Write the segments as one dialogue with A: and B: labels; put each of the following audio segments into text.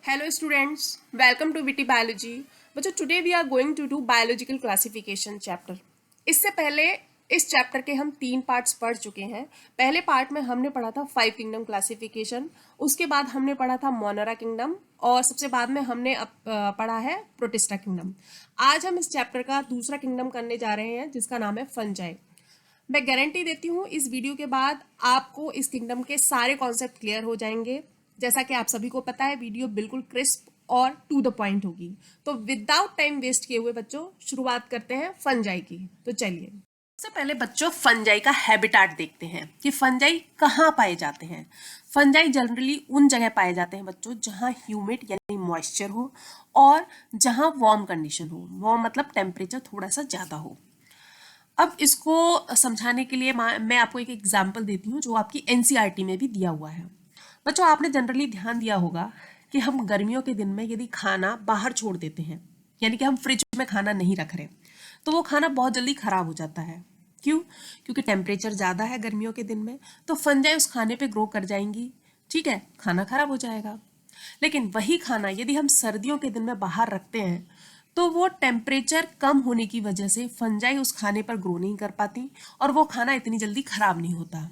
A: Hello students, welcome to VT Biology. बच्चों today we are going to do biological classification chapter. इससे पहले इस chapter के हम 3 पार्ट्स पढ़ चुके हैं. पहले पार्ट में हमने पढ़ा था 5 किंगडम क्लासिफिकेशन, उसके बाद हमने पढ़ा था मोनोरा किंगडम और सबसे बाद में हमने पढ़ा है प्रोटिस्टा किंगडम. आज हम इस चैप्टर का दूसरा किंगडम करने जा रहे हैं जिसका नाम है फंजाई. मैं गारंटी देती हूँ इस वीडियो के बाद आपको इस किंगडम के सारे कॉन्सेप्ट क्लियर हो जाएंगे. जैसा कि आप सभी को पता है वीडियो बिल्कुल क्रिस्प और टू द पॉइंट होगी. तो विदाउट टाइम वेस्ट किए हुए बच्चों शुरुआत करते हैं फंजाई की. तो चलिए सबसे पहले बच्चों फंजाई का हैबिटाट देखते हैं कि फंजाई कहाँ पाए जाते हैं. फंजाई जनरली उन जगह पाए जाते हैं बच्चों जहाँ ह्यूमिड यानी मॉइस्चर हो और जहाँ वार्म कंडीशन हो. वार्म मतलब टेम्परेचर थोड़ा सा ज़्यादा हो. अब इसको समझाने के लिए मैं आपको एक एग्जाम्पल देती हूँ जो आपकी एनसीईआरटी में भी दिया हुआ है. बच्चों आपने जनरली ध्यान दिया होगा कि हम गर्मियों के दिन में यदि खाना बाहर छोड़ देते हैं यानी कि हम फ्रिज में खाना नहीं रख रहे तो वो खाना बहुत जल्दी खराब हो जाता है. क्यों? क्योंकि टेम्परेचर ज़्यादा है गर्मियों के दिन में तो फंजाई उस खाने पे ग्रो कर जाएंगी. ठीक है, खाना खराब हो जाएगा. लेकिन वही खाना यदि हम सर्दियों के दिन में बाहर रखते हैं तो वो टेम्परेचर कम होने की वजह से फंजाई उस खाने पर ग्रो नहीं कर पाती और वो खाना इतनी जल्दी खराब नहीं होता.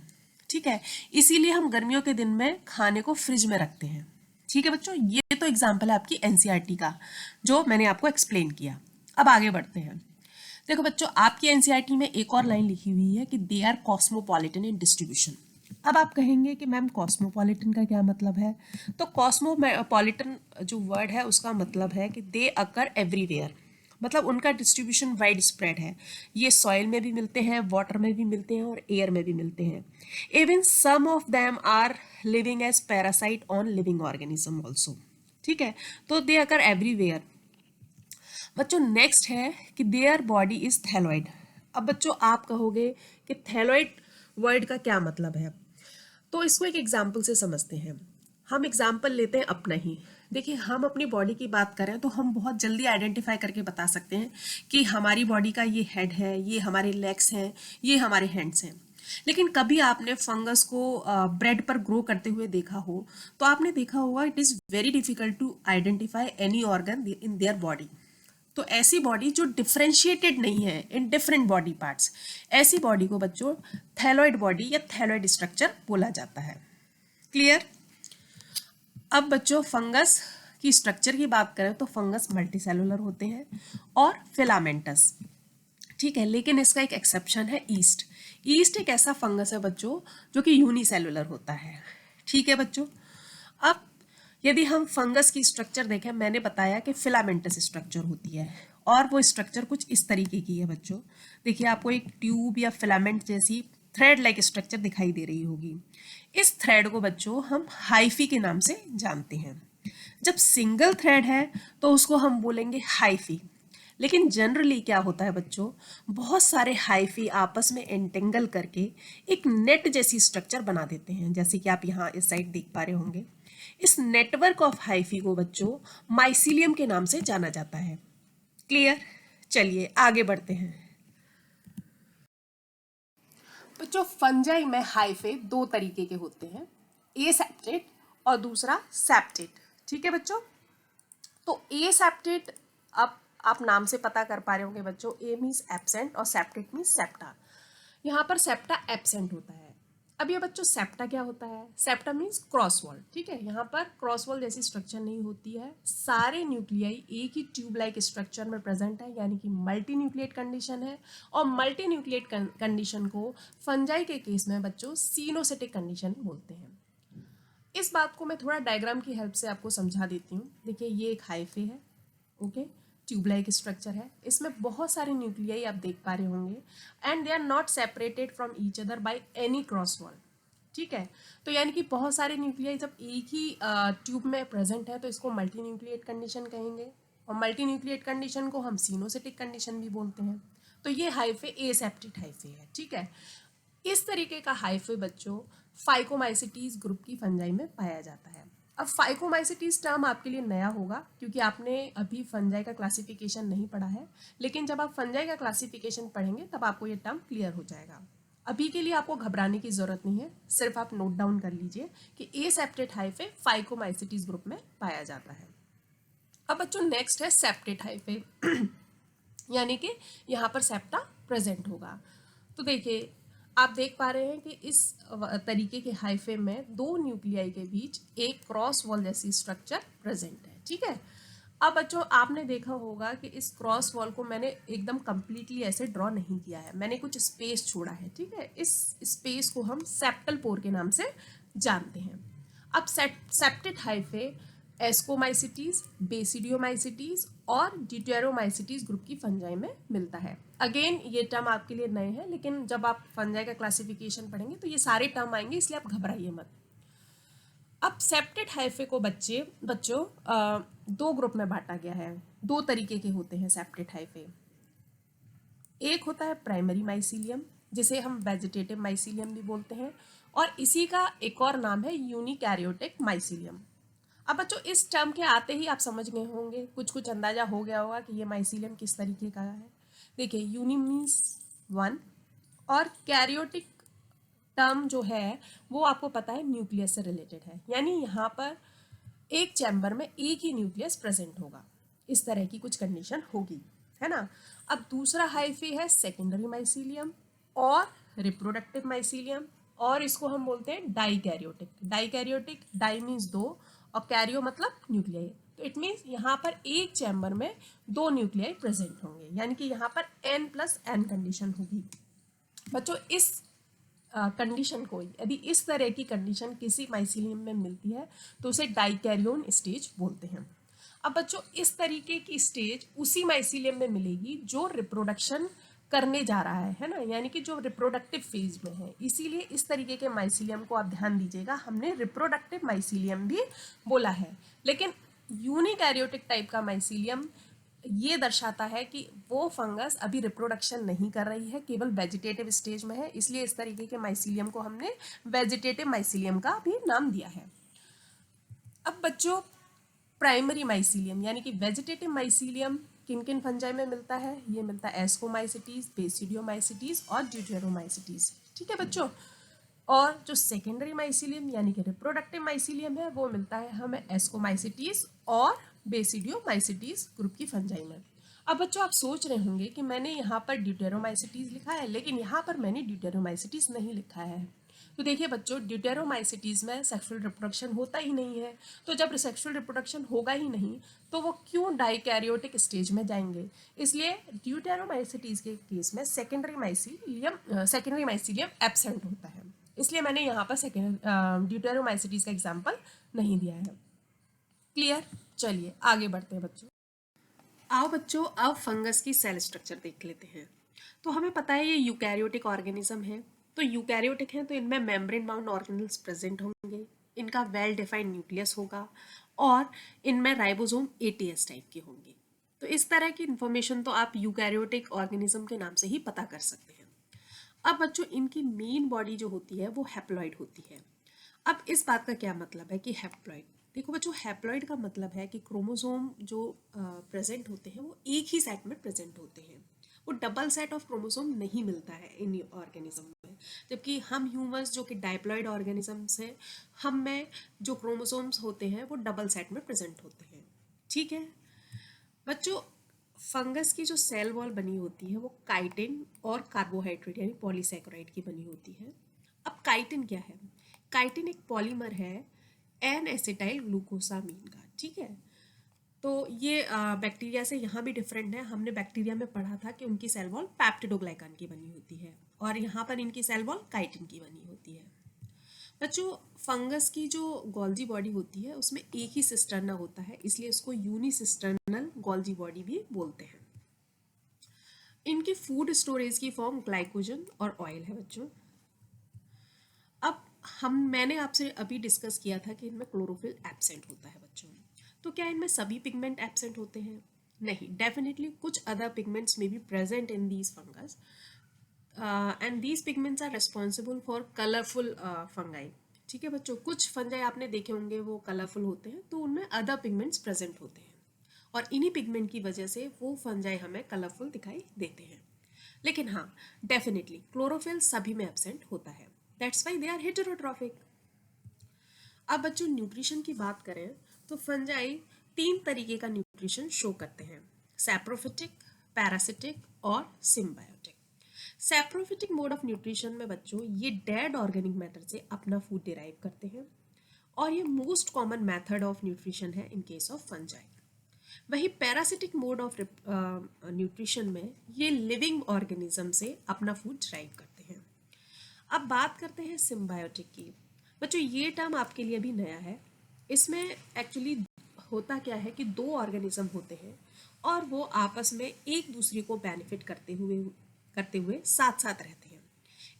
A: ठीक है, इसीलिए हम गर्मियों के दिन में खाने को फ्रिज में रखते हैं. ठीक है बच्चों, ये तो एग्जाम्पल है आपकी एनसीईआरटी का जो मैंने आपको एक्सप्लेन किया. अब आगे बढ़ते हैं. देखो बच्चों आपकी एनसीईआरटी में एक और लाइन लिखी हुई है कि they are cosmopolitan in distribution. अब आप कहेंगे कि मैम कॉस्मोपॉलिटन का क्या मतलब है. तो कॉस्मोपॉलिटन जो वर्ड है उसका मतलब है कि दे अकर एवरीवेयर, मतलब उनका डिस्ट्रीब्यूशन वाइड स्प्रेड है. ये सॉइल में भी मिलते हैं, वाटर में भी मिलते हैं और एयर में भी मिलते हैं. Even some of them are living as parasite on living organism also. ठीक है, तो दे अकर एवरीवेयर. बच्चों नेक्स्ट है कि देयर बॉडी इज थैलॉइड. अब बच्चों आप कहोगे कि थैलॉइड वर्ड का क्या मतलब है, तो इसको एक एग्जाम्पल से समझते हैं. हम एग्जाम्पल लेते हैं अपना ही. देखिए हम अपनी बॉडी की बात करें तो हम बहुत जल्दी आइडेंटिफाई करके बता सकते हैं कि हमारी बॉडी का ये हेड है, ये हमारे लेग्स हैं, ये हमारे हैंड्स हैं. लेकिन कभी आपने फंगस को ब्रेड पर ग्रो करते हुए देखा हो तो आपने देखा होगा it is very difficult to identify any organ in their body. तो ऐसी बॉडी जो डिफरेंशिएटेड नहीं है इन डिफरेंट बॉडी पार्ट्स, ऐसी बॉडी को बच्चों थैलॉइड बॉडी या थैलॉइड स्ट्रक्चर बोला जाता है. क्लियर? अब बच्चों फंगस की स्ट्रक्चर की बात करें तो फंगस मल्टीसेलुलर होते हैं और फिलामेंटस. ठीक है, लेकिन इसका एक एक्सेप्शन है ईस्ट. ईस्ट एक ऐसा फंगस है बच्चों जो कि यूनिसेलुलर होता है. ठीक है बच्चों, अब यदि हम फंगस की स्ट्रक्चर देखें, मैंने बताया कि फिलामेंटस स्ट्रक्चर होती है और वो स्ट्रक्चर कुछ इस तरीके की है बच्चों. देखिए आपको एक ट्यूब या फिलामेंट जैसी थ्रेड लाइक स्ट्रक्चर दिखाई दे रही होगी. इस थ्रेड को बच्चों हम हाइफी के नाम से जानते हैं. जब सिंगल थ्रेड है तो उसको हम बोलेंगे हाइफी. लेकिन जनरली क्या होता है बच्चों, बहुत सारे हाइफी आपस में एंटेंगल करके एक नेट जैसी स्ट्रक्चर बना देते हैं, जैसे कि आप यहाँ इस साइड देख पा रहे होंगे. इस नेटवर्क ऑफ हाइफी को बच्चों माइसीलियम के नाम से जाना जाता है. क्लियर? चलिए आगे बढ़ते हैं. बच्चों फंजाई में हाइफे दो तरीके के होते हैं, एसेप्टेट और दूसरा सेप्टेट. ठीक है बच्चों, तो एसेप्टेट अब आप नाम से पता कर पा रहे होंगे बच्चों, ए मीन्स एब्सेंट और सेप्टेट मीन्स सेप्टा. यहाँ पर सेप्टा एब्सेंट होता है. अब ये बच्चों सेप्टा क्या होता है? Septa means cross wall. ठीक है, यहाँ पर क्रॉस वॉल जैसी स्ट्रक्चर नहीं होती है. सारे न्यूक्लियाई एक ही ट्यूब लाइक स्ट्रक्चर में प्रेजेंट है, यानी कि मल्टी न्यूक्लिएट कंडीशन है. और मल्टी न्यूक्लिएट कंडीशन को फंजाई के केस में बच्चों सीनोसिटिक कंडीशन बोलते हैं. इस बात को मैं थोड़ा डायग्राम की हेल्प से आपको समझा देती हूँ. देखिए ये एक हाइफे है, ओके, ट्यूब लाइक स्ट्रक्चर है. इसमें बहुत सारे न्यूक्लियाई आप देख पा रहे होंगे and they are not separated from each other by any cross wall. ठीक है, तो यानी कि बहुत सारे न्यूक्लियाई जब एक ही ट्यूब में प्रेजेंट है तो इसको मल्टी न्यूक्लिएट कंडीशन कहेंगे और मल्टी न्यूक्लिएट कंडीशन को हम सीनोसिटिक कंडीशन भी बोलते हैं. तो ये हाइफे एसेप्टेट हाइफे है. ठीक है, इस तरीके का हाइफे बच्चों फाइकोमाइसिटीज ग्रुप की फंजाई में पाया जाता है. अब फाइकोमाइसिटीज टर्म आपके लिए नया होगा क्योंकि आपने अभी फंजाई का क्लासिफिकेशन नहीं पढ़ा है, लेकिन जब आप फंजाई का क्लासिफिकेशन पढ़ेंगे तब आपको ये टर्म क्लियर हो जाएगा. अभी के लिए आपको घबराने की ज़रूरत नहीं है, सिर्फ आप नोट डाउन कर लीजिए कि एसेप्टेट हाइफे फाइकोमाइसिटीज ग्रुप में पाया जाता है। अब बच्चों नेक्स्ट है सेप्टेट हाइफे यानी कि यहाँ पर सेप्टा प्रेजेंट होगा। तो देखिए आप देख पा रहे हैं कि इस तरीके के हाइफे में दो न्यूक्लियाई के बीच एक क्रॉस वॉल जैसी स्ट्रक्चर प्रेजेंट है। ठीक है, अब बच्चों आपने देखा होगा कि इस क्रॉस वॉल को मैंने एकदम कंप्लीटली ऐसे ड्रॉ नहीं किया है, मैंने कुछ स्पेस छोड़ा है। ठीक है, इस स्पेस को हम सेप्टल पोर के नाम से जानते हैं। अब सेप्टेट हाइफे एस्कोमाइसिटीज, बेसिडियोमाइसिटीज और ड्यूटेरोमाइसिटीज ग्रुप की फंजाई में मिलता है। अगेन ये टर्म आपके लिए नए हैं, लेकिन जब आप फंजाई का क्लासिफिकेशन पढ़ेंगे तो ये सारे टर्म आएंगे, इसलिए आप घबराइए मत। अब सेप्टेट हाइफे को बच्चों दो ग्रुप में बांटा गया है। दो तरीके के होते हैं सेप्टेट हाइफे। एक होता है प्राइमरी माइसीलियम, जिसे हम वेजिटेटिव माइसीलियम भी बोलते हैं, और इसी का एक और नाम है यूनिकैरियोटिक माइसीलियम। अब बच्चों इस टर्म के आते ही आप समझ गए होंगे, कुछ अंदाजा हो गया होगा कि ये माइसीलियम किस तरीके का है। देखिए यूनि मीन्स वन, और कैरियोटिक टर्म जो है वो आपको पता है न्यूक्लियस से रिलेटेड है, यानी यहाँ पर एक चैम्बर में एक ही न्यूक्लियस प्रेजेंट होगा, इस तरह की कुछ कंडीशन होगी, है ना। अब दूसरा हाइफे है सेकेंडरी माइसीलियम और रिप्रोडक्टिव माइसीलियम, और इसको हम बोलते हैं डाइकैरियोटिक। डाइकैरियोटिक, डाई मीन्स दो और कैरियो मतलब न्यूक्लियाई, तो इट मीन्स यहाँ पर एक चैम्बर में दो न्यूक्लियाई प्रेजेंट होंगे, यानी कि यहाँ पर n+n कंडीशन होगी। बच्चों इस कंडीशन को, यदि इस तरह की कंडीशन किसी माइसीलियम में मिलती है तो उसे डाइकैरियोन स्टेज बोलते हैं। अब बच्चों इस तरीके की स्टेज उसी माइसीलियम में मिलेगी जो रिप्रोडक्शन करने जा रहा है ना, यानी कि जो रिप्रोडक्टिव फेज में है। इसीलिए इस तरीके के माइसीलियम को आप ध्यान दीजिएगा, हमने रिप्रोडक्टिव माइसीलियम भी बोला है। लेकिन यूनिकैरियोटिक टाइप का माइसीलियम ये दर्शाता है कि वो फंगस अभी रिप्रोडक्शन नहीं कर रही है, केवल वेजिटेटिव स्टेज में है, इसलिए इस तरीके के माइसीलियम को हमने वेजिटेटिव माइसीलियम का भी नाम दिया है। अब बच्चों प्राइमरी माइसीलियम यानी कि वेजिटेटिव माइसीलियम किन किन फंजाई में मिलता है? ये मिलता है एस्कोमाइसिटीज, बेसिडियोमाइसिटीज और ड्यूटेरोमाइसिटीज। ठीक है बच्चों, और जो सेकेंडरी माइसीलियम यानी कि रिप्रोडक्टिव माइसीलियम है वो मिलता है हमें एस्कोमाइसिटीज और बेसिडियोमाइसिटीज ग्रुप की फंजाई में। अब बच्चों आप सोच रहे होंगे कि मैंने यहाँ पर ड्यूटेरोमाइसिटीज लिखा है, लेकिन यहाँ पर मैंने ड्यूटेरोमाइसिटीज नहीं लिखा है। तो देखिए बच्चों ड्यूटेरोमाइसिटीज में सेक्सुअल रिप्रोडक्शन होता ही नहीं है, तो जब सेक्सुअल रिप्रोडक्शन होगा ही नहीं तो वो क्यों डाइकैरियोटिक स्टेज में जाएंगे। इसलिए ड्यूटेरोमाइसिटीज के केस में सेकेंडरी माइसीलियम एब्सेंट होता है, इसलिए मैंने यहाँ पर ड्यूटेरोमाइसिटीज का एग्जाम्पल नहीं दिया है। क्लियर? चलिए आगे बढ़ते हैं बच्चों। आओ बच्चों अब फंगस की सेल स्ट्रक्चर देख लेते हैं। तो हमें पता है ये यूकैरियोटिक ऑर्गेनिज्म है, तो यूकैरियोटिक है तो इनमें मेम्ब्रेन बाउंड ऑर्गेनेल्स प्रेजेंट होंगे, इनका वेल डिफाइंड न्यूक्लियस होगा और इनमें राइबोसोम ATS टाइप के होंगे। तो इस तरह की इंफॉर्मेशन तो आप यूकैरियोटिक ऑर्गेनिज्म के नाम से ही पता कर सकते हैं। अब बच्चों इनकी मेन बॉडी जो होती है वो हैप्लॉइड होती है। अब इस बात का क्या मतलब है कि हैप्लॉइड, देखो बच्चों हैप्लॉइड का मतलब है कि क्रोमोसोम जो प्रेजेंट होते हैं वो एक ही सेट में प्रेजेंट होते हैं, वो डबल सेट ऑफ क्रोमोसोम नहीं मिलता है इन ऑर्गेनिज्म में। जबकि हम ह्यूमंस जो कि डाइप्लॉइड ऑर्गेनिजम्स हैं, हम में जो क्रोमोसोम्स होते हैं वो डबल सेट में प्रेजेंट होते हैं। ठीक है बच्चों, फंगस की जो सेल वॉल बनी होती है वो काइटिन और कार्बोहाइड्रेट यानी पॉलीसैकेराइड की बनी होती है। अब काइटिन क्या है? काइटिन एक पॉलीमर है एन एसिटाइल ग्लूकोसामीन का। ठीक है, तो ये बैक्टीरिया से यहाँ भी डिफरेंट है। हमने बैक्टीरिया में पढ़ा था कि उनकी सेल वॉल पैप्टिडोग्लाइकान की बनी होती है और यहाँ पर इनकी सेल वॉल काइटिन की बनी होती है। बच्चों फंगस की जो गोल्जी बॉडी होती है उसमें एक ही सिस्टर्ना होता है, इसलिए इसको यूनिसिस्टर्नल गोल्जी बॉडी भी बोलते हैं। इनकी फूड स्टोरेज की फॉर्म ग्लाइकोजन और ऑयल है बच्चों। अब मैंने आपसे अभी डिस्कस किया था कि इनमें क्लोरोफिल एब्सेंट होता है बच्चों, तो क्या इनमें सभी पिगमेंट एब्सेंट होते हैं? नहीं, डेफिनेटली कुछ अदर पिगमेंट्स में be present in these fungus and these pigments are responsible for colourful fungi. ठीक है बच्चों, कुछ फंगाई आपने देखे होंगे वो कलरफुल होते हैं, तो उनमें अदर पिगमेंट्स प्रेजेंट होते हैं और इन्हीं पिगमेंट की वजह से वो फंजाई हमें कलरफुल दिखाई देते हैं। लेकिन हाँ, डेफिनेटली क्लोरोफिल सभी में एब्सेंट होता है, that's why they are heterotrophic. अब बच्चों न्यूट्रिशन की बात करें तो फंजाई 3 तरीके का न्यूट्रिशन शो करते हैं, सैप्रोफिटिक, पैरासिटिक और symbiotic. Saprophytic mode of nutrition में बच्चों ये डेड ऑर्गेनिक मैटर से अपना फूड डिराइव करते हैं और ये most common method of nutrition है इन केस ऑफ फंजाई। वही पैरासिटिक मोड ऑफ न्यूट्रिशन में ये लिविंग ऑर्गेनिज्म से अपना फूड डिराइव करते हैं। अब बात करते हैं सिम्बायोटिक की। बच्चों ये टर्म आपके लिए भी नया है। इसमें एक्चुअली होता क्या है कि 2 ऑर्गेनिज्म होते हैं और वो आपस में एक दूसरे को बेनिफिट करते हुए साथ साथ रहते हैं।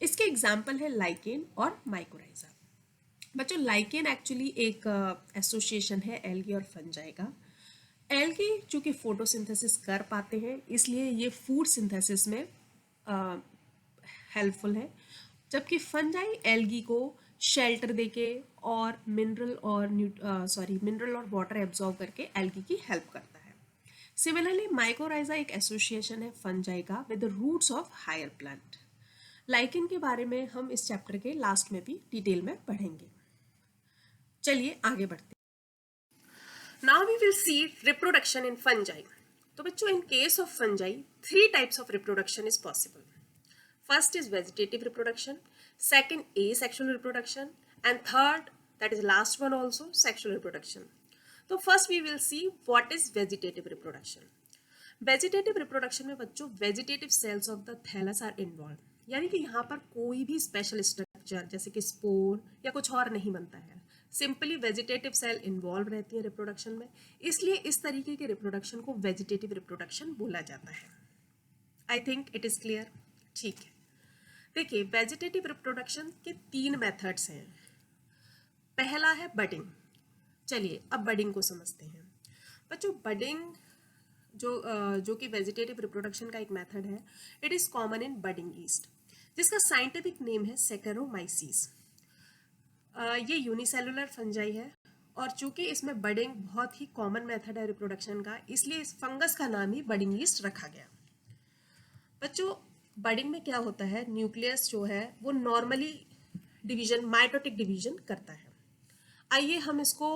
A: इसके एग्जाम्पल है लाइकेन और माइकोराइजा। बच्चों लाइकेन एक्चुअली एक एसोसिएशन है एल्गी और फंजाई का। एल्गी चूँकि फोटोसिंथेसिस कर पाते हैं इसलिए ये फूड सिंथेसिस में हेल्पफुल है, जबकि फंजाई एल्गी को शेल्टर देके और मिनरल और वाटर एब्जॉर्ब करके एल्गी की हेल्प करता है। सिमिलरली माइकोराइजा एक एसोसिएशन है फंजाई का with the roots of higher plant. Lichen के बारे में हम इस चैप्टर के लास्ट में भी डिटेल में पढ़ेंगे। चलिए आगे बढ़ते हैं। Now we will see reproduction in fungi. तो बच्चों in case of fungi 3 types of reproduction is possible. First is vegetative reproduction, second asexual reproduction, and third, that is last one also, sexual reproduction. So first we will see what is vegetative reproduction. Vegetative reproduction में बच्चों vegetative cells of the thallus are involved, यानी कि यहाँ पर कोई भी special structure जैसे कि spore या कुछ और नहीं बनता है, सिंपली वेजिटेटिव सेल इन्वॉल्व रहती है रिप्रोडक्शन में, इसलिए इस तरीके के रिप्रोडक्शन को वेजिटेटिव रिप्रोडक्शन बोला जाता है। आई थिंक इट इज क्लियर, ठीक है। देखिए वेजिटेटिव रिप्रोडक्शन के 3 मेथड्स हैं। पहला है बडिंग। चलिए अब बडिंग को समझते हैं। बच्चों बडिंग जो कि वेजिटेटिव रिप्रोडक्शन का एक मेथड है, it is common in budding east, जिसका साइंटिफिक नेम है सेकेरोमाइसीस। ये यूनिसेलुलर फंजाई है और चूंकि इसमें बडिंग बहुत ही कॉमन मेथड है रिप्रोडक्शन का, इसलिए इस फंगस का नाम ही बडिंग ईस्ट रखा गया। बच्चों बडिंग में क्या होता है, न्यूक्लियस जो है वो नॉर्मली डिवीजन माइटोटिक डिवीजन करता है। आइए हम इसको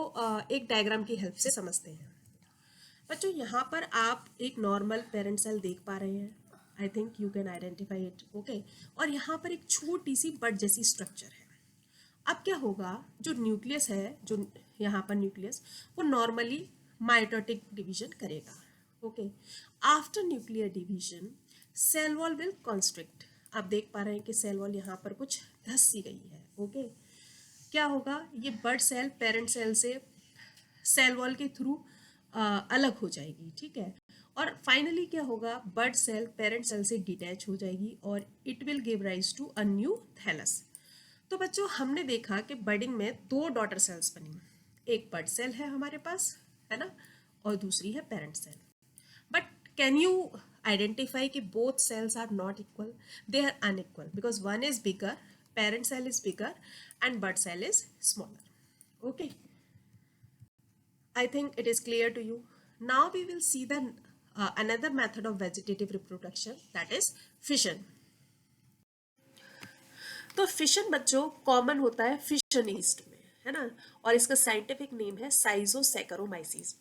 A: एक डायग्राम की हेल्प से समझते हैं। बच्चों यहाँ पर आप एक नॉर्मल पेरेंट सेल देख पा रहे हैं, I think you can identify it, okay. और यहाँ पर एक छोटी सी बड जैसी स्ट्रक्चर है। अब क्या होगा, जो न्यूक्लियस है, जो यहाँ पर न्यूक्लियस, वो नॉर्मली माइटोटिक डिवीजन करेगा, okay. After nuclear division cell wall will constrict. आप देख पा रहे हैं कि सेल वॉल यहाँ पर कुछ धस सी गई है, ओके। क्या होगा, ये बड सेल पेरेंट सेल से सेल वॉल के थ्रू अलग हो जाएगी, ठीक है। और फाइनली क्या होगा, बड सेल पेरेंट सेल से डिटैच हो जाएगी और it will give rise to a new thallus. तो बच्चों हमने देखा कि बडिंग में 2 डॉटर सेल्स बनी, एक बड सेल है हमारे पास, है ना, और दूसरी है parent cell. But can you identify कि both cells are not equal, they are unequal because one is bigger, parent cell is bigger and bud cell is smaller, okay. I think it is clear to you. Now we will see the another method of vegetative reproduction, that is fission. तो fission बच्चों common होता है fission east में, है ना, और इसका scientific name है साइजोसैकरोमाइसिस।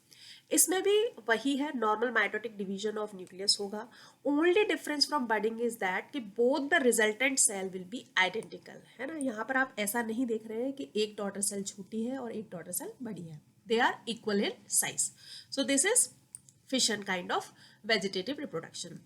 A: इसमें भी वही है, normal mitotic division of nucleus होगा। Only difference from budding is that कि both the resultant cell will be identical, है ना। यहाँ पर आप ऐसा नहीं देख रहे हैं कि एक डॉटर सेल छोटी है और एक डॉटर सेल बड़ी है, they are equal in size. So this is fission kind of vegetative reproduction.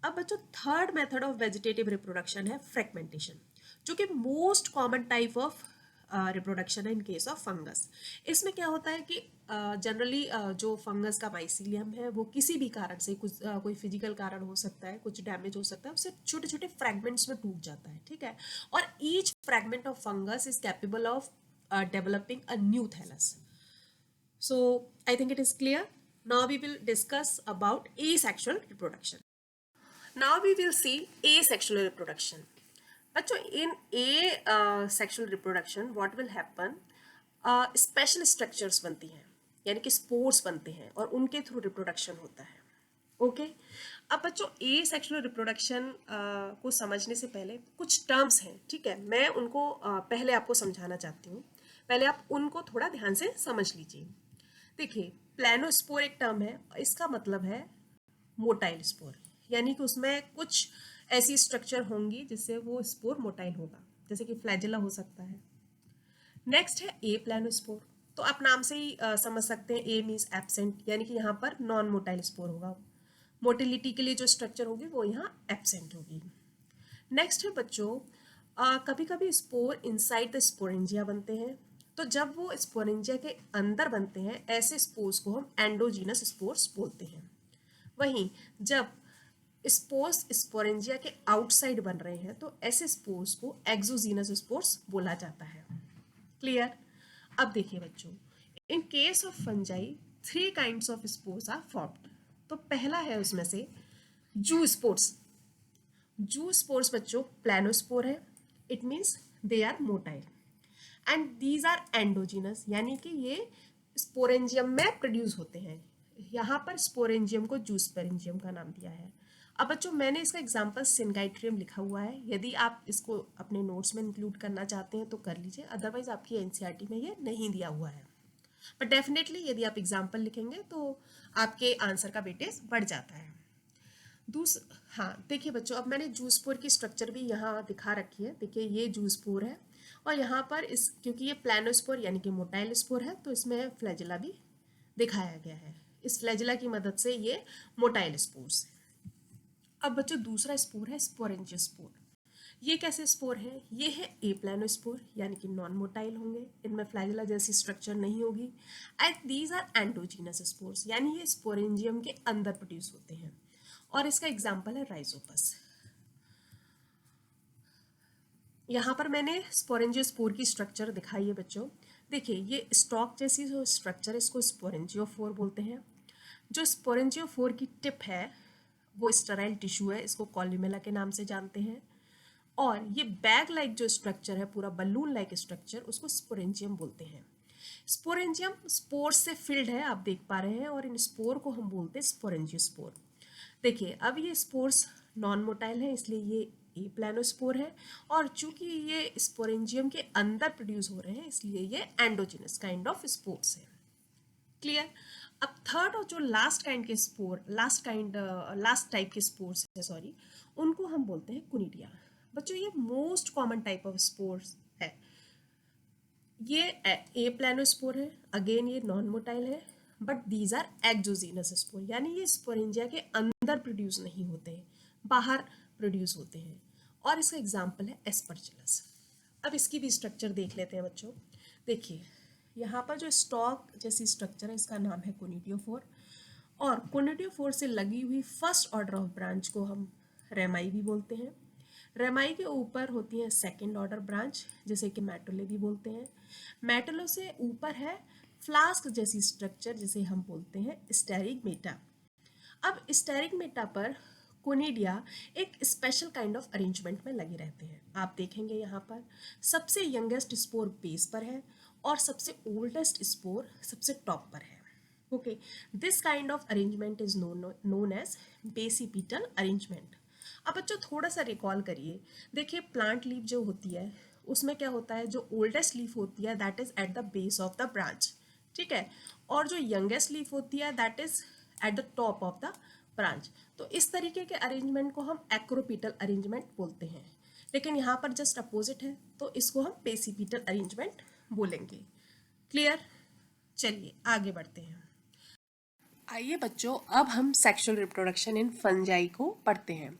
A: अब बच्चों third method of vegetative reproduction है फ्रेगमेंटेशन, जो कि most common type of reproduction है इन केस ऑफ फंगस। इसमें क्या होता है कि जनरली जो फंगस का माइसीलियम है वो किसी भी कारण से कोई फिजिकल कारण हो सकता है, कुछ डैमेज हो सकता है, उससे छोटे छोटे फ्रैगमेंट्स में टूट जाता है, ठीक है। और each fragment of fungus is capable of developing a new thallus. So I think it is clear. Now we will discuss about asexual reproduction. Now we will see asexual reproduction. बच्चों in asexual reproduction what will happen? Special structures बनती हैं, यानी कि spores बनते हैं और उनके through reproduction होता है। ओके। अब बच्चों ए सेक्सुअल रिप्रोडक्शन को समझने से पहले कुछ टर्म्स हैं, ठीक है, मैं उनको पहले आपको समझाना चाहती हूँ। पहले आप उनको थोड़ा ध्यान से समझ लीजिए। देखिए, प्लानोस्पोर एक टर्म है, इसका मतलब है मोटाइल स्पोर, यानी कि उसमें कुछ ऐसी स्ट्रक्चर होंगी जिससे वो स्पोर मोटाइल होगा, जैसे कि फ्लैजिला हो सकता है। नेक्स्ट है ए प्लानोस्पोर। तो आप नाम से ही समझ सकते हैं, ए मीन्स एब्सेंट, यानी कि यहाँ पर नॉन मोटाइल स्पोर होगा। मोटिलिटी के लिए जो स्ट्रक्चर होगी वो यहाँ एब्सेंट होगी। नेक्स्ट है बच्चों, कभी कभी स्पोर इनसाइड द स्पोरेंजिया बनते हैं। तो जब वो स्पोरेंजिया के अंदर बनते हैं, ऐसे स्पोर्स को हम एंडोजीनस स्पोर्स बोलते हैं। वहीं जब स्पोर्स स्पोरेंजिया के आउटसाइड बन रहे हैं, तो ऐसे स्पोर्स को एक्सोजीनस स्पोर्स बोला जाता है। क्लियर? अब देखिए बच्चों, in case of fungi 3 kinds of spores are formed. तो पहला है उसमें से जू स्पोर्स। जू स्पोर्स बच्चों प्लानोस्पोर है, it means they are motile and these are endogenous, यानी कि ये स्पोरेंजियम में प्रोड्यूस होते हैं। यहाँ पर स्पोरेंजियम को जूस्पेरेंजियम का नाम दिया है। अब बच्चों मैंने इसका एग्जांपल सिनगाइट्रियम लिखा हुआ है, यदि आप इसको अपने नोट्स में इंक्लूड करना चाहते हैं तो कर लीजिए, अदरवाइज आपकी एनसीईआरटी में ये नहीं दिया हुआ है। बट डेफिनेटली यदि आप एग्जाम्पल लिखेंगे तो आपके आंसर का वेटेज बढ़ जाता है। हाँ देखिए बच्चों, अब मैंने जूसपोर की स्ट्रक्चर भी यहाँ दिखा रखी है। देखिए ये जूसपोर है, और यहाँ पर इस क्योंकि ये प्लानोस्पोर यानी कि मोटाइल स्पोर है, तो इसमें फ्लैजिला भी दिखाया गया है। इस फ्लैजिला की मदद से ये मोटाइल स्पोर्स है। अब बच्चों दूसरा स्पोर है स्पोरेंजियोस्पोर। ये कैसे स्पोर है? ये है ए प्लानोस्पोर, यानी कि नॉन मोटाइल होंगे, इनमें फ्लैजिला जैसी स्ट्रक्चर नहीं होगी। And these are endogenous spores, यानी ये स्पोरेंजियम के अंदर प्रोड्यूस होते हैं, और इसका एग्जाम्पल है राइजोपस। यहाँ पर मैंने स्पोरेंजियोस्पोर की स्ट्रक्चर दिखाई है बच्चों। देखिए ये स्टॉक जैसी जो स्ट्रक्चर, इसको स्पोरेंजियोफोर बोलते हैं। जो स्पोरेंजियोफोर की टिप है वो स्टेराइल टिश्यू है, इसको कॉल्यूमेला के नाम से जानते हैं। और ये बैग लाइक जो स्ट्रक्चर है, पूरा बलून लाइक स्ट्रक्चर, उसको स्पोरेंजियम बोलते हैं। स्पोरेंजियम स्पोर से फिल्ड है, आप देख पा रहे हैं, और इन स्पोर को हम बोलते हैं स्पोरेंजियोस्पोर। देखिए अब ये स्पोर्स नॉन मोटाइल है, इसलिए ये ए प्लानोस्पोर है, और चूंकि ये स्पोरेंजियम के अंदर प्रोड्यूस हो रहे हैं, इसलिए ये एंडोजिनस काइंड ऑफ स्पोर्स है। क्लियर? अब थर्ड और जो लास्ट काइंड के स्पोर, लास्ट टाइप के स्पोर्स है, सॉरी, उनको हम बोलते हैं कुनिडिया। बच्चों ये most common type of spores है। ये ए प्लानोस्पोर है, अगेन ये नॉन मोटाइल है, but these are exogenous spore, यानी ये स्पोरेंजिया के अंदर प्रोड्यूस नहीं होते हैं, बाहर प्रोड्यूस होते हैं। और इसका एग्जाम्पल है एस्परजिलस। अब इसकी भी स्ट्रक्चर देख लेते हैं बच्चों। देखिए यहाँ पर जो स्टॉक जैसी स्ट्रक्चर है, इसका नाम है कोनिडियोफोर, और कोनिडियोफोर से लगी हुई फर्स्ट ऑर्डर ऑफ ब्रांच को हम रेमाई भी बोलते हैं। रेमाई के ऊपर होती है सेकेंड ऑर्डर ब्रांच, जिसे कि मेटुले भी बोलते हैं। मेटुलो से ऊपर है फ्लास्क जैसी स्ट्रक्चर, जिसे हम बोलते हैं स्टेरिगमेटा। अब स्टेरिगमेटा पर कोनिडिया एक स्पेशल काइंड ऑफ अरेंजमेंट में लगे रहते हैं। आप देखेंगे यहाँ पर सबसे यंगेस्ट स्पोर बेस पर है, और सबसे ओल्डेस्ट स्पोर सबसे टॉप पर है। Okay, this kind of arrangement is known as basipetal arrangement. अब बच्चों थोड़ा सा रिकॉल करिए। देखिए प्लांट लीफ जो होती है, उसमें क्या होता है, जो ओल्डेस्ट लीफ होती है that is at the base of the branch, ठीक है, और जो यंगेस्ट लीफ होती है that is at the top of the branch. तो इस तरीके के अरेंजमेंट को हम एक्रोपिटल अरेंजमेंट बोलते हैं, लेकिन यहाँ पर जस्ट अपोजिट है, तो इसको हम बेसिपिटल अरेंजमेंट बोलेंगे। क्लियर? चलिए आगे बढ़ते हैं। आइए बच्चों, अब हम सेक्सुअल रिप्रोडक्शन इन फंजाई को पढ़ते हैं।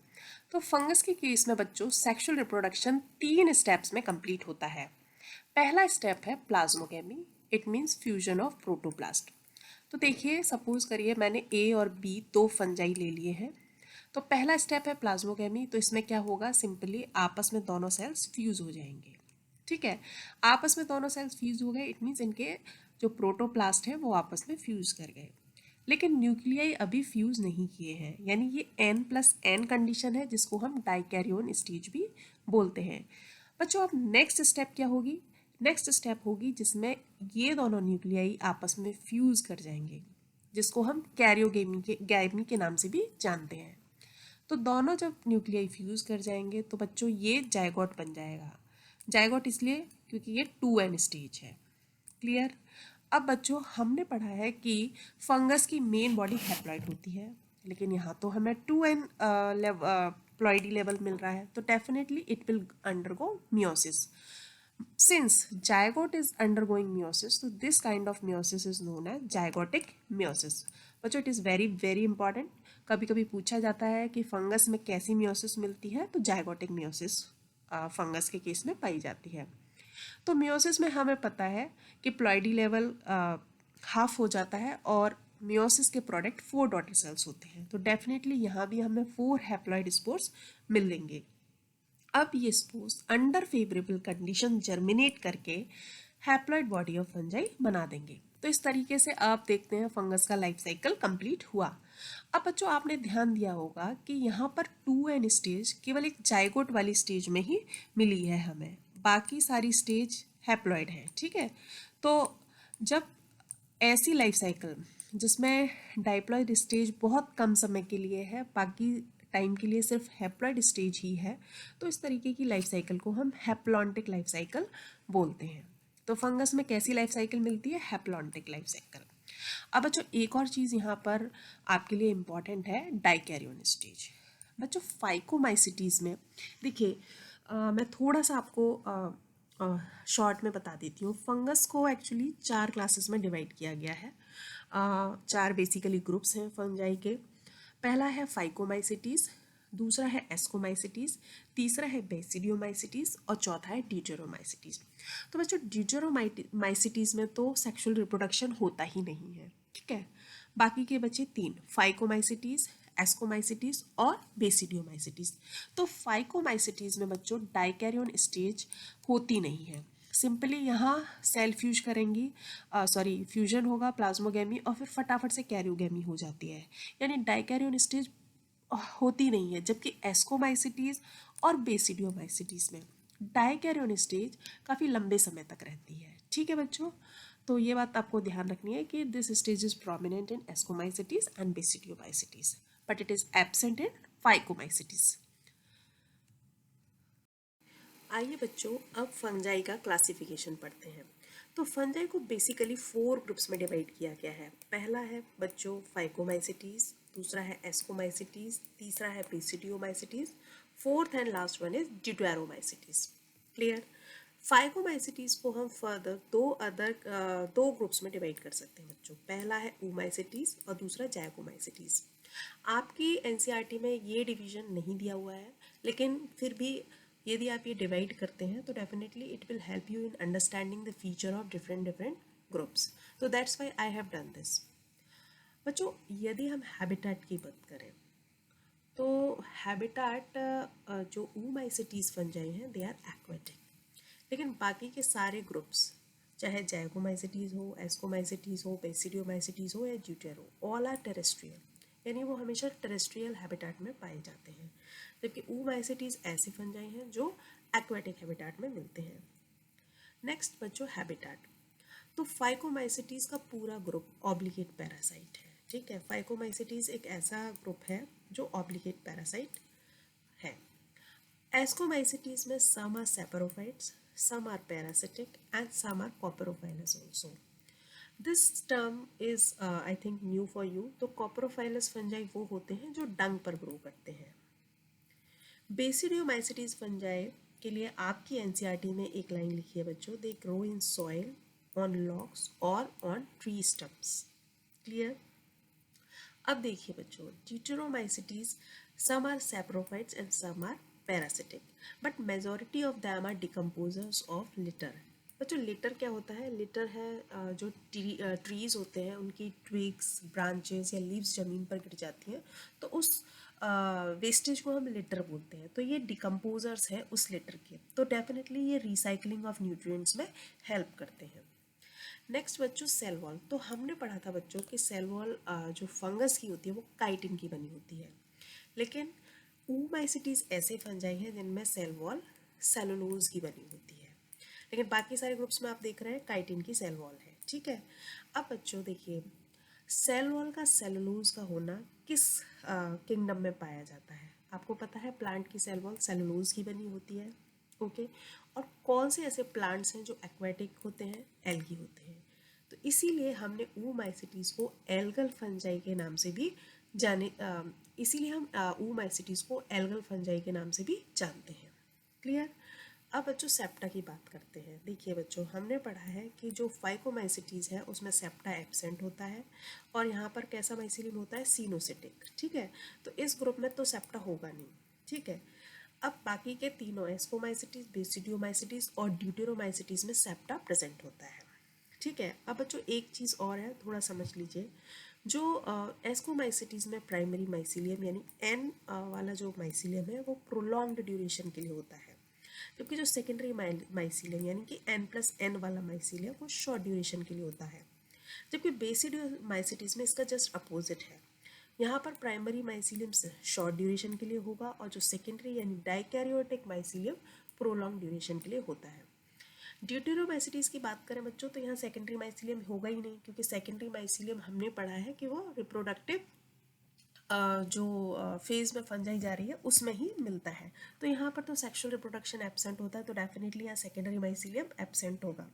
A: तो फंगस के केस में बच्चों सेक्सुअल रिप्रोडक्शन 3 स्टेप्स में कंप्लीट होता है। पहला स्टेप है plasmogamy, it means fusion of protoplast. तो देखिए सपोज करिए मैंने ए और बी 2 फंजाई ले लिए हैं। तो पहला स्टेप है प्लाज्मोगेमी, तो इसमें क्या होगा, सिंपली आपस में दोनों सेल्स फ्यूज हो जाएंगे। ठीक है, आपस में दोनों सेल्स फ्यूज हो गए, इट मीन्स इनके जो प्रोटोप्लास्ट है वो आपस में फ्यूज कर गए, लेकिन न्यूक्लियाई अभी फ्यूज नहीं किए हैं, यानी ये N+N कंडीशन है, जिसको हम डाइकैरियोन स्टेज भी बोलते हैं। बच्चों अब नेक्स्ट स्टेप क्या होगी? नेक्स्ट स्टेप होगी जिसमें ये दोनों न्यूक्लियाई आपस में फ्यूज कर जाएंगे, जिसको हम कैरियोगेमी के नाम से भी जानते हैं। तो दोनों जब न्यूक्लियाई फ्यूज कर जाएंगे तो बच्चों ये जायगोट बन जाएगा। जायगोट इसलिए क्योंकि ये 2n स्टेज है। क्लियर। अब बच्चों हमने पढ़ा है कि फंगस की मेन बॉडी हैप्लॉइड होती है, लेकिन यहाँ तो हमें 2n प्लॉइडी लेवल मिल रहा है, तो definitely it will undergo meiosis. Since zygote is undergoing meiosis, so this kind of meiosis is known as zygotic meiosis. बच्चों it is very very important. कभी कभी पूछा जाता है कि फंगस में कैसी मियोसिस मिलती है, तो जायगोटिक मियोसिस फंगस के केस में पाई जाती है। तो मियोसिस में हमें पता है कि प्लॉइडी लेवल हाफ हो जाता है और मियोसिस के प्रोडक्ट 4 डॉटर सेल्स होते हैं, तो डेफिनेटली यहाँ भी हमें 4 हैप्लॉइड स्पोर्स मिलेंगे। अब ये spores under favourable condition germinate करके हैप्लॉइड बॉडी ऑफ फंजाई बना देंगे। तो इस तरीके से आप देखते हैं फंगस का लाइफ साइकिल कंप्लीट हुआ। अब बच्चों आपने ध्यान दिया होगा कि यहाँ पर 2n स्टेज केवल एक जाइगोट वाली स्टेज में ही मिली है हमें, बाकी सारी स्टेज हैप्लॉइड है। ठीक है, तो जब ऐसी लाइफ साइकिल जिसमें डाइप्लॉइड स्टेज बहुत कम समय के लिए है, बाकी टाइम के लिए सिर्फ हैप्लॉइड स्टेज ही है, तो इस तरीके की लाइफ साइकिल को हम हैप्लॉन्टिक लाइफ साइकिल बोलते हैं। तो फंगस में कैसी लाइफ साइकिल मिलती है? Haplontic life cycle. अब बच्चों एक और चीज़ यहाँ पर आपके लिए इम्पॉर्टेंट है, डाइकैरियन स्टेज। बच्चों फाइकोमाइसिटीज़ में देखिए, मैं थोड़ा सा आपको शॉर्ट में बता देती हूँ। फंगस को एक्चुअली 4 क्लासेस में डिवाइड किया गया है। 4 बेसिकली ग्रुप्स हैं फंजाई के। पहला है फाइकोमाइसिटीज़, दूसरा है एस्कोमाइसिटीज़, तीसरा है बेसिडियोमाइसिटीज़ और चौथा है ड्यूटेरोमाइसिटीज़। तो बच्चों ड्यूटेरोमाइसिटीज़ में तो सेक्सुअल रिप्रोडक्शन होता ही नहीं है। ठीक है, बाकी के बचे 3, फाइकोमाइसिटीज़, एस्कोमाइसिटीज़ और बेसिडियोमाइसिटीज़। तो फाइकोमाइसिटीज़ में बच्चों डाइकैरियन स्टेज होती नहीं है। सिंपली यहाँ सेल फ्यूज करेंगी, फ्यूजन होगा, प्लाज्मोगेमी, और फिर फटाफट से कैरियोगेमी हो जाती है, यानी डाइकैरियन स्टेज होती नहीं है। जबकि एस्कोमाइसिटीज़ और बेसिडियोमाइसिटीज़ में डाइकैरियन स्टेज काफ़ी लंबे समय तक रहती है। ठीक है बच्चों, तो ये बात आपको ध्यान रखनी है कि this stage is prominent in ascomycetes and basidiomycetes, but it is absent in phycomycetes. आइए बच्चों अब फंजाई का क्लासिफिकेशन पढ़ते हैं। तो फंजाई को बेसिकली 4 ग्रुप्स में डिवाइड किया गया है। पहला है बच्चों फाइकोमाइसिटीज़, दूसरा है एस्कोमाइसिटीज़, तीसरा है basidiomycetes, fourth and last one is deuteromycetes. Clear. Phycomycetes को हम फर्दर दो ग्रुप्स में डिवाइड कर सकते हैं बच्चों। पहला है oomaisities और दूसरा जाइगोमाइसिटीज़। आपकी एनसीईआरटी में ये डिवीजन नहीं दिया हुआ है, लेकिन फिर भी यदि आप ये डिवाइड करते हैं तो definitely it will help you in understanding the feature of different groups. तो that's why I have done this. बच्चों यदि हम हैबिटेट की बात करें तो हैबिटेट जो oomaisities फंजाई हैं दे आर एक्वेटिक, लेकिन बाकी के सारे ग्रुप्स चाहे जाइगोमाइसिटीज़ हो, एस्कोमाइसिटीज़ हो, बेसिडियोमाइसिटीज़ हो या ड्यूटेरो, ऑल आर टेरेस्ट्रियल, यानी वो हमेशा टेरेस्ट्रियल हैबिटेट में पाए जाते हैं। जबकि oomaisities ऐसे फंजाई हैं जो एक्वेटिक हैबिटेट में मिलते हैं। नेक्स्ट बच्चों हैबिटेट। तो फाइकोमाइसिटीज़ का पूरा ग्रुप ऑब्लिगेट पैरासाइट है। ठीक है, फाइकोमाइसिटीज़ एक ऐसा ग्रुप है जो ऑब्लिगेट पैरासाइट है। एस्कोमाइसिटीज़ में some are saprophytes, some are parasitic and some are coprophilous also. This term is I think new for you. तो coprophilous fungi वो होते हैं जो डंग पर ग्रो करते हैं। बेसिडियोमाइसिटीज़ फंजाई के लिए आपकी एनसीईआरटी में एक लाइन लिखी है बच्चों, they grow in soil, on logs और ऑन ट्री स्टम्प्स। क्लियर। अब देखिए बच्चों, ड्यूटेरोमाइसिटीज़ some are saprophytes and some are parasitic, but majority of them are decomposers of litter. बच्चों लिटर क्या होता है? लिटर है जो ट्रीज होते हैं उनकी ट्विग्स, ब्रांचेस या लीव्स ज़मीन पर गिर जाती हैं, तो उस वेस्टेज को हम लिटर बोलते हैं। तो ये डिकम्पोजर्स हैं उस लिटर के, तो डेफिनेटली ये रिसाइकलिंग ऑफ न्यूट्रिएंट्स में हेल्प करते हैं। नेक्स्ट बच्चों सेल वॉल। तो हमने पढ़ा था बच्चों कि सेल वॉल जो फंगस की होती है वो काइटिन की बनी होती है, लेकिन oomaisities ऐसे फंजाई हैं जिनमें सेल वॉल सेलुलोज की बनी होती है, लेकिन बाकी सारे ग्रुप्स में आप देख रहे हैं काइटिन की सेल वॉल है। ठीक है। अब बच्चों देखिए, सेल वॉल का सेलुलोज का होना किस किंगडम में पाया जाता है? आपको पता है प्लांट की सेल वॉल सेलुलोज की बनी होती है, ओके। और कौन से ऐसे प्लांट्स हैं जो एक्वेटिक होते हैं? एल्गी होते हैं। तो इसीलिए हमने oomacetes को एल्गल फंजाई के नाम से भी जाने इसीलिए हम oomacetes को एल्गल फंजाई के नाम से भी जानते हैं। क्लियर? अब बच्चों सेप्टा की बात करते हैं। देखिए बच्चों, हमने पढ़ा है कि जो फाइकोमाइसिटीज़ है उसमें सेप्टा एब्सेंट होता है और यहाँ पर कैसा माइसिलियम होता है? सिनोसिटिक, ठीक है। तो इस ग्रुप में तो सेप्टा होगा नहीं, ठीक है। अब बाकी के तीनों एस्कोमाइसिटीज़, बेसिडियोमाइसिटीज़ और ड्यूटेरोमाइसिटीज़ में सेप्टा प्रेजेंट होता है, ठीक है। अब बच्चों एक चीज़ और है, थोड़ा समझ लीजिए। जो एस्कोमाइसिटीज़ में प्राइमरी माइसिलियम यानी एन वाला जो माइसिलियम है वो प्रोलॉन्ग्ड ड्यूरेशन के लिए होता है, जबकि जो सेकेंडरी माइसिलियम यानी कि n+n वाला माइसिलियम वो शॉर्ट ड्यूरेशन के लिए होता है। जबकि बेसिडियोमाइसिटीज़ में इसका जस्ट अपोजिट है। यहाँ पर प्राइमरी माइसिलियम शॉर्ट ड्यूरेशन के लिए होगा और जो सेकेंडरी यानी डाइकैरियोटिक माइसिलियम प्रोलॉन्ग ड्यूरेशन के लिए होता है। ड्यूटेरोमाइसिटीज़ की बात करें बच्चों तो यहाँ सेकेंडरी माइसिलियम होगा ही नहीं, क्योंकि सेकेंडरी माइसिलियम हमने पढ़ा है कि वो रिप्रोडक्टिव जो फेज़ में फंजाई जा रही है उसमें ही मिलता है। तो यहाँ पर तो सेक्सुअल रिप्रोडक्शन एब्सेंट होता है, तो डेफिनेटली यहाँ सेकेंडरी माइसिलियम एब्सेंट होगा।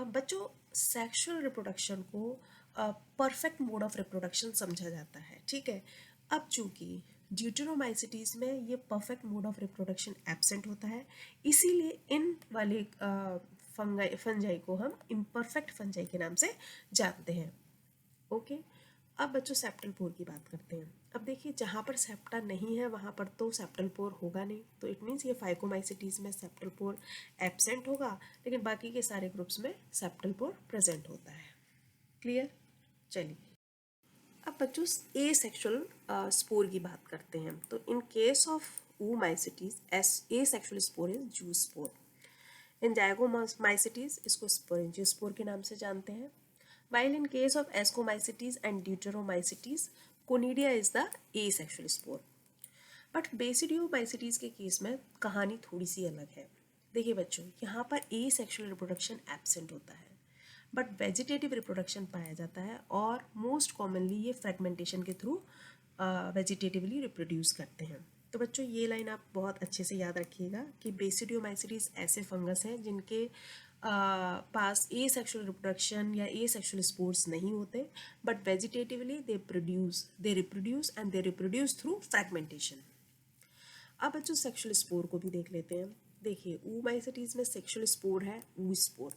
A: बच्चों सेक्सुअल रिप्रोडक्शन को परफेक्ट मोड ऑफ रिप्रोडक्शन समझा जाता है, ठीक है। अब चूँकि ड्यूटेरोमाइसिटीज़ में ये perfect mode of reproduction absent होता है, इसीलिए इन वाले फंजाई को हम इम्परफेक्ट फंजाई के नाम से जानते हैं, ओके। अब बच्चों सेप्टल पोर की बात करते हैं। अब देखिए जहाँ पर सेप्टा नहीं है वहाँ पर तो सेप्टल पोर होगा नहीं, तो इट मीन्स ये फाइकोमाइसिटीज़ में सेप्टल पोर एब्सेंट होगा, लेकिन बाकी के सारे ग्रुप्स में सेप्टल पोर प्रेजेंट होता है। क्लियर? चलिए अब बच्चों ए सेक्शुअल स्पोर की बात करते हैं। तो in case of oomacetes asexual spore is zoospore. In zygomycetes इसको स्पोरेंजियोस्पोर के नाम से जानते हैं। While in case of ascomycetes and deuteromycetes, conidia is the asexual spore. But basidiomycetes के केस में कहानी थोड़ी सी अलग है। देखिए बच्चों, यहाँ पर एसेक्सुअल रिप्रोडक्शन एब्सेंट होता है बट वेजिटेटिव रिप्रोडक्शन पाया जाता है और मोस्ट कॉमनली ये फ्रेगमेंटेशन के थ्रू वेजिटेटिवली रिप्रोड्यूस करते हैं। तो बच्चों ये लाइन आप बहुत अच्छे से याद रखिएगा कि बेसिडियोमाइसिटीज ऐसे फंगस हैं जिनके पास ए सेक्शुअल रिप्रोडक्शन या ए सेक्शुअल स्पोर्स नहीं होते, but vegetatively they reproduce and they reproduce through fragmentation. अब बच्चों सेक्शुअल स्पोर को भी देख लेते हैं। देखिए oomacetes में सेक्शुअल स्पोर है ऊ स्पोर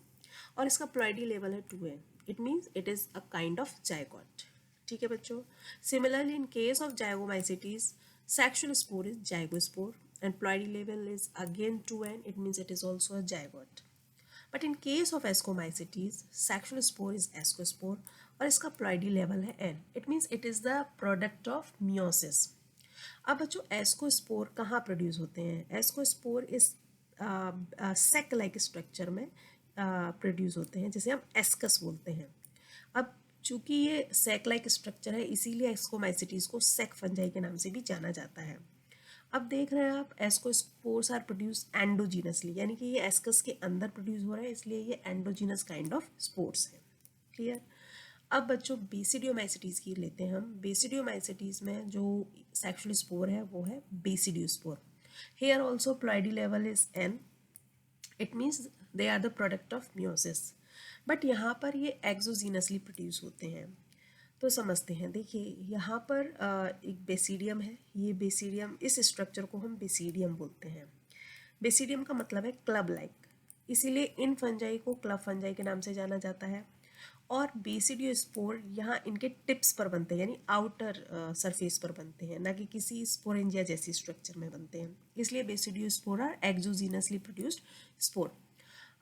A: और इसका प्लॉइडी लेवल है 2n। It means it is a kind of zygote, ठीक है बच्चों। Similarly in case of zygomycetes sexual spore is zygospore and ploidy level is again 2n। It means it is also a zygote. But in case of ascomycetes sexual spore is ascospore और इसका ploidy level है n। It means it is the product of meiosis. अब बच्चों ascospore कहाँ produce होते हैं? Ascospore इस सेक like structure में प्रोड्यूस होते हैं, जिसे हम एस्कस बोलते हैं। अब चूंकि ये सेक लाइक स्ट्रक्चर है इसीलिए एस्कोमाइसिटीज को सेक फंजाई के नाम से भी जाना जाता है। अब देख रहे हैं आप एस्कोस्पोर्स आर प्रोड्यूस एंडोजीनसली, यानी कि ये एस्कस के अंदर प्रोड्यूस हो रहा है, इसलिए ये एंडोजीनस काइंड ऑफ स्पोर्स है। क्लियर? अब बच्चों बेसिडियोमाइसिटीज़ की लेते हैं हम। बेसिडियोमाइसिटीज़ में जो सेक्शुअल स्पोर है वो है basidiospore. Here also ploidy level is n। It means they are the product of meiosis, but यहाँ पर ये एक्सोजीनसली प्रोड्यूस होते हैं। तो समझते हैं। देखिए यहाँ पर एक बेसिडियम है, ये बेसिडियम, इस स्ट्रक्चर को हम बेसिडियम बोलते हैं। बेसिडियम का मतलब है क्लब लाइक, इसीलिए इन फंजाई को क्लब फंजाई के नाम से जाना जाता है। और बेसिडियोस्पोर यहाँ इनके टिप्स पर बनते हैं, यानी आउटर सरफेस पर बनते हैं, ना कि किसी स्पोरेंजिया जैसी स्ट्रक्चर में बनते हैं, इसलिए basidiospore are exogenously produced spore.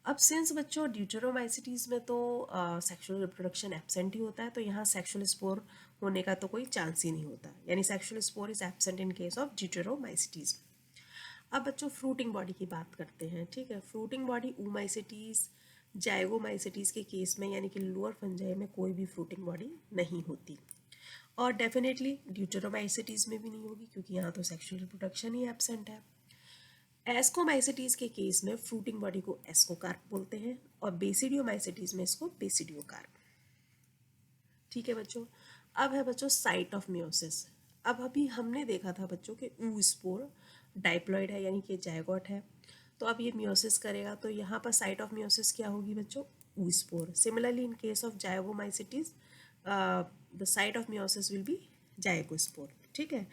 A: अब सिंस बच्चों ड्यूटेरोमाइसिटीज़ में तो सेक्सुअल रिप्रोडक्शन एब्सेंट ही होता है, तो यहाँ सेक्सुअल स्पोर होने का तो कोई चांस ही नहीं होता, यानी sexual spore is absent in case of deuteromycetes. अब बच्चों फ्रूटिंग बॉडी की बात करते हैं, ठीक है। फ्रूटिंग बॉडी oomacetes जाइगोमाइसिटीज़ के केस में यानी कि लोअर फंजाई में कोई भी फ्रूटिंग बॉडी नहीं होती और डेफिनेटली ड्यूटेरोमाइसिटीज़ में भी नहीं होगी, क्योंकि यहाँ तो सेक्सुअल रिप्रोडक्शन ही एब्सेंट है। एस्कोमाइसिटीज़ के केस में फ्रूटिंग बॉडी को एस्कोकार्प बोलते हैं और बेसिडियोमाइसिटीज़ में इसको बेसिडियोकार्प, ठीक है बच्चों। अब है बच्चों साइट ऑफ मियोसिस। अब अभी हमने देखा था बच्चों कि ऊ स्पोर डाइप्लॉइड है यानी कि जायगोट है, तो अब ये मियोसिस करेगा, तो यहाँ पर साइट ऑफ मियोसिस क्या होगी बच्चों? Oospore. Similarly in case of zygomycetes the site of meiosis will be zygospore. ठीक है।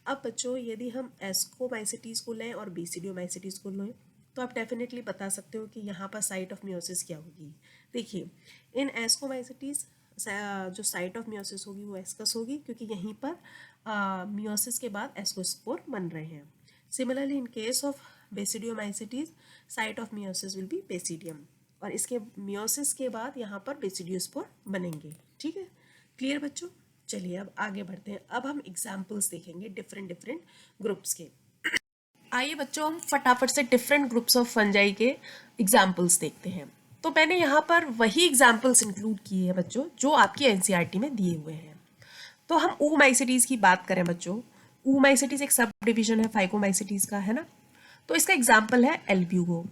A: अब बच्चों यदि हम एस्कोमाइसिटीज को लें और बेसिडियोमाइसिटीज को लें तो आप डेफिनेटली बता सकते हो कि यहाँ पर साइट ऑफ मियोसिस क्या होगी। देखिए, इन एस्कोमाइसिटीज जो साइट ऑफ मियोसिस होगी वो एस्कस होगी, क्योंकि यहीं पर मियोसिस के बाद एस्कोस्पोर बन रहे हैं। Similarly in case of basidiomycetes site of meiosis will B basidium, और इसके मियोसिस के बाद यहाँ पर बेसिडियोस्पोर बनेंगे। ठीक है, क्लियर बच्चों? चलिए अब आगे बढ़ते हैं। अब हम एग्जाम्पल्स देखेंगे डिफरेंट ग्रुप्स के। आइए बच्चों हम फटाफट से डिफरेंट ग्रुप्स ऑफ फंजाई के एग्जाम्पल्स देखते हैं। तो मैंने यहाँ पर वही एग्जाम्पल्स इंक्लूड किए हैं बच्चों जो आपकी एनसीईआरटी में दिए हुए हैं। तो हम ऊमाइसिटीज की बात करें बच्चों, ऊमाइसिटीज एक सब डिविजन है फाइकोमाइसिटीज का, है ना। तो इसका एग्जाम्पल है Albugo.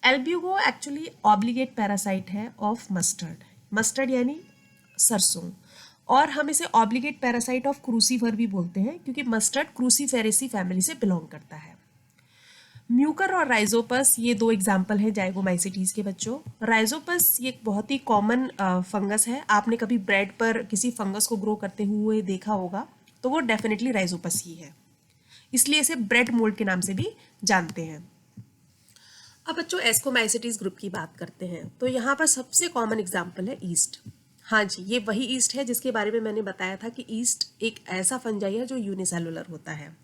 A: Albugo actually obligate parasite है ऑफ मस्टर्ड। मस्टर्ड यानी सरसों, और हम इसे ऑब्लिगेट पैरासाइट ऑफ क्रूसीफर भी बोलते हैं क्योंकि मस्टर्ड क्रूसीफेरेसी फैमिली से बिलोंग करता है। म्यूकर और राइजोपस ये दो एग्जाम्पल हैं जाइगोमाइसिटीज के बच्चों। राइजोपस ये एक बहुत ही कॉमन फंगस है, आपने कभी ब्रेड पर किसी फंगस को ग्रो करते हुए देखा होगा, तो वो डेफिनेटली राइजोपस ही है, इसलिए इसे ब्रेड मोल्ड के नाम से भी जानते हैं। अब बच्चों एस्कोमाइसिटीज ग्रुप की बात करते हैं, तो यहाँ पर सबसे कॉमन एग्जाम्पल है ईस्ट। हाँ जी, ये वही ईस्ट है जिसके बारे में मैंने बताया था कि ईस्ट एक ऐसा फंजाई है जो यूनिसेलुलर होता है।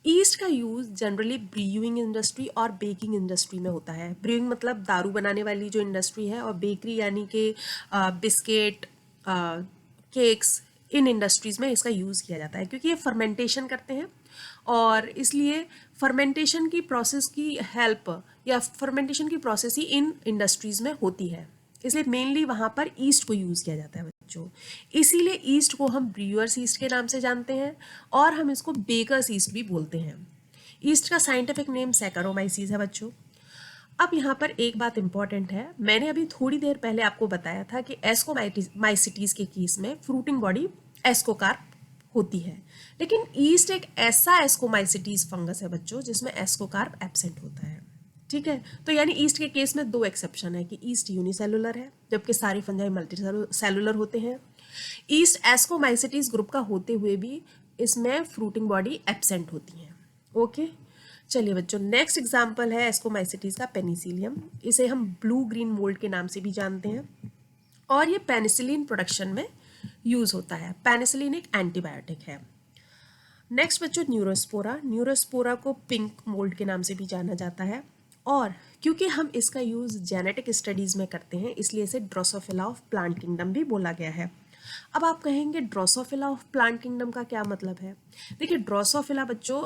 A: ईस्ट का यूज़ जनरली ब्रूइंग इंडस्ट्री और बेकिंग इंडस्ट्री में होता है। ब्रूइंग मतलब दारू बनाने वाली जो इंडस्ट्री है, और बेकरी यानी कि बिस्किट, केक्स, इन इंडस्ट्रीज़ में इसका यूज़ किया जाता है क्योंकि ये फर्मेंटेशन करते हैं, और इसलिए फर्मेंटेशन की प्रोसेस की हेल्प या फर्मेंटेशन की प्रोसेस ही इन इंडस्ट्रीज़ में होती है, इसलिए मेनली वहाँ पर ईस्ट को यूज़ किया जाता है बच्चों। इसीलिए ईस्ट को हम ब्रूअर्स ईस्ट के नाम से जानते हैं, और हम इसको बेकर्स ईस्ट भी बोलते हैं। ईस्ट का साइंटिफिक नेम सैकरोमाइसीस है बच्चों। अब यहाँ पर एक बात इंपॉर्टेंट है, मैंने अभी थोड़ी देर पहले आपको बताया था कि एस्कोमाइसिटीज के केस में फ्रूटिंग बॉडी एस्कोकार्प होती है, लेकिन ईस्ट एक ऐसा एस्कोमाइसिटीज फंगस है बच्चों जिसमें एस्कोकार्प एब्सेंट होता है। ठीक है, तो यानी ईस्ट के केस में दो एक्सेप्शन है कि ईस्ट यूनिसेलुलर है जबकि सारे फंजाई मल्टी सेलुलर होते हैं। ईस्ट एस्कोमाइसिटीज ग्रुप का होते हुए भी इसमें फ्रूटिंग बॉडी एब्सेंट होती है। ओके, चलिए बच्चों नेक्स्ट एग्जांपल है एस्कोमाइसिटीज का पेनिसिलियम। इसे हम ब्लू ग्रीन मोल्ड के नाम से भी जानते हैं, और ये पेनिसिलिन प्रोडक्शन में यूज होता है। पेनिसिलिन एक एंटीबायोटिक है। नेक्स्ट बच्चों न्यूरोस्पोरा। न्यूरोस्पोरा को पिंक मोल्ड के नाम से भी जाना जाता है, और क्योंकि हम इसका यूज़ जेनेटिक स्टडीज़ में करते हैं इसलिए इसे ड्रोसोफिला ऑफ प्लांट किंगडम भी बोला गया है। अब आप कहेंगे ड्रोसोफिला ऑफ प्लांट किंगडम का क्या मतलब है? देखिए ड्रोसोफिला बच्चों,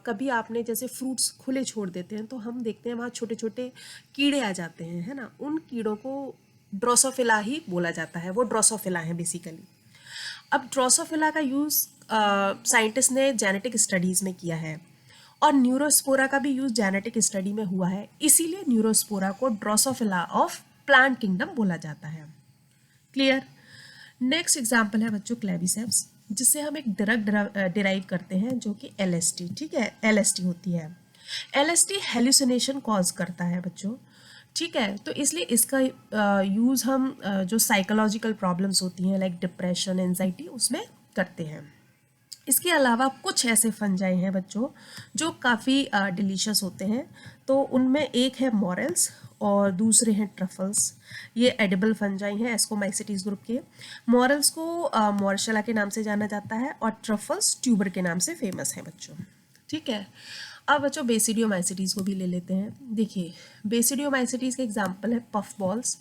A: कभी आपने जैसे फ्रूट्स खुले छोड़ देते हैं तो हम देखते हैं वहाँ छोटे छोटे कीड़े आ जाते हैं, है ना, उन कीड़ों को ड्रोसोफिला ही बोला जाता है, वो ड्रोसोफिला है बेसिकली। अब ड्रोसोफिला का यूज़ साइंटिस्ट ने जेनेटिक स्टडीज़ में किया है, और न्यूरोस्पोरा का भी यूज़ जेनेटिक स्टडी में हुआ है, इसीलिए न्यूरोस्पोरा को ड्रोसोफिला ऑफ प्लांट किंगडम बोला जाता है। क्लियर? नेक्स्ट एग्जांपल है बच्चों क्लेविसेप्स, जिससे हम एक ड्रग डिराइव करते हैं जो कि एलएसडी। ठीक है, एलएसडी होती है। एलएसडी हेलुसिनेशन कॉज करता है बच्चों। ठीक है, तो इसलिए इसका यूज़ हम जो साइकोलॉजिकल प्रॉब्लम्स होती हैं लाइक डिप्रेशन, एंजाइटी, उसमें करते हैं। इसके अलावा कुछ ऐसे फंजाई हैं बच्चों जो काफ़ी डिलीशियस होते हैं, तो उनमें एक है मॉरेल्स और दूसरे हैं ट्रफल्स। ये एडिबल फंजाई हैं एस्कोमाइसिटीज ग्रुप के। मॉरेल्स को मॉर्शला के नाम से जाना जाता है, और ट्रफल्स ट्यूबर के नाम से फेमस है बच्चों। ठीक है, अब बच्चों बेसिडियोमाइसिटीज को भी ले लेते हैं। देखिए बेसिडियोमाइसिटीज के एग्जाम्पल है puff balls,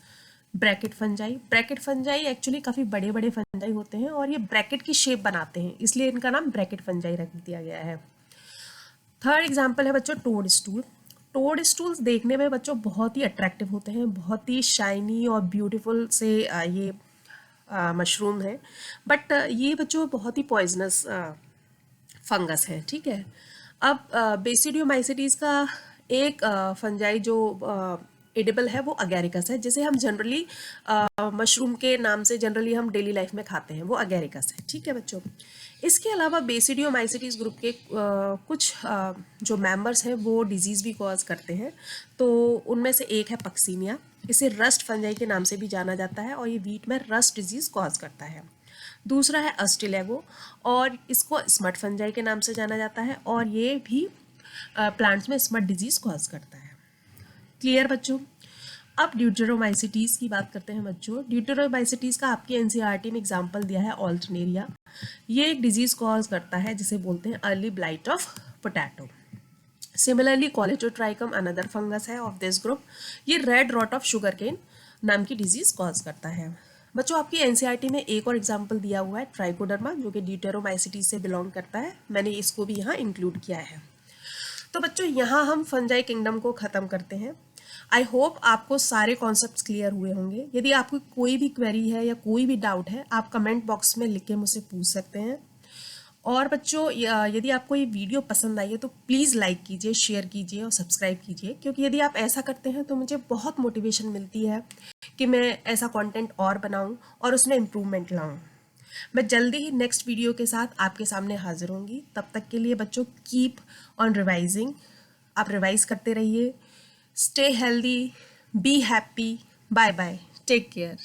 A: bracket fungi. Bracket fungi actually काफ़ी बड़े बड़े फंजाई होते हैं और ये ब्रैकेट की शेप बनाते हैं, इसलिए इनका नाम ब्रैकेट फंजाई रख दिया गया है। थर्ड एग्जाम्पल है बच्चों टोड स्टूल। टोड स्टूल्स देखने में बच्चों बहुत ही अट्रैक्टिव होते हैं, बहुत ही शाइनी और ब्यूटीफुल से ये मशरूम है, बट ये बच्चों बहुत ही पॉइजनस फंगस है। ठीक है, अब बेसिडियोमाइसिटीज का एक फंजाई जो एडिबल है वो अगेरिकस है, जिसे हम जनरली मशरूम के नाम से जनरली हम डेली लाइफ में खाते हैं, वो अगेरिकस है। ठीक है बच्चों, इसके अलावा बेसिडियोमाइसिटीज ग्रुप के कुछ जो मेंबर्स हैं वो डिजीज़ भी कॉज करते हैं। तो उनमें से एक है पक्सीनिया, इसे रस्ट फंजाई के नाम से भी जाना जाता है और ये वीट में रस्ट डिजीज़ कॉज करता है। दूसरा है अस्टिलेगो और इसको स्मट फंजाई के नाम से जाना जाता है और ये भी प्लांट्स में स्मट डिजीज़ कॉज करता है। क्लियर बच्चों? अब ड्यूटेरोमाइसिटीज़ की बात करते हैं बच्चों। ड्यूटेरोमाइसिटीज़ का आपकी एनसीईआरटी में एग्जाम्पल दिया है ऑल्टरनेरिया। ये एक डिजीज़ कॉज करता है जिसे बोलते हैं early blight of potato. Similarly colletotrichum another fungus है ऑफ दिस ग्रुप, ये red rot of sugarcane नाम की डिजीज़ कॉज करता है। बच्चों आपकी एनसीईआरटी में एक और एग्जाम्पल दिया हुआ है ट्राइकोडर्मा, जो कि ड्यूटेरोमाइसिटीज़ से बिलोंग करता है। मैंने इसको भी यहाँ इंक्लूड किया है। तो बच्चों यहाँ हम फंजाई किंगडम को ख़त्म करते हैं। आई होप आपको सारे कॉन्सेप्ट्स क्लियर हुए होंगे। यदि आपको कोई भी क्वेरी है या कोई भी डाउट है, आप कमेंट बॉक्स में लिख के मुझसे पूछ सकते हैं। और बच्चों यदि आपको ये वीडियो पसंद आई है तो प्लीज़ लाइक कीजिए, शेयर कीजिए और सब्सक्राइब कीजिए, क्योंकि यदि आप ऐसा करते हैं तो मुझे बहुत मोटिवेशन मिलती है कि मैं ऐसा कंटेंट और बनाऊं और उसमें इम्प्रूवमेंट लाऊं। मैं जल्दी ही नेक्स्ट वीडियो के साथ आपके सामने हाजिर होंगी। तब तक के लिए बच्चों कीप ऑन रिवाइजिंग, आप रिवाइज करते रहिए। Stay healthy, be happy, bye bye, take care.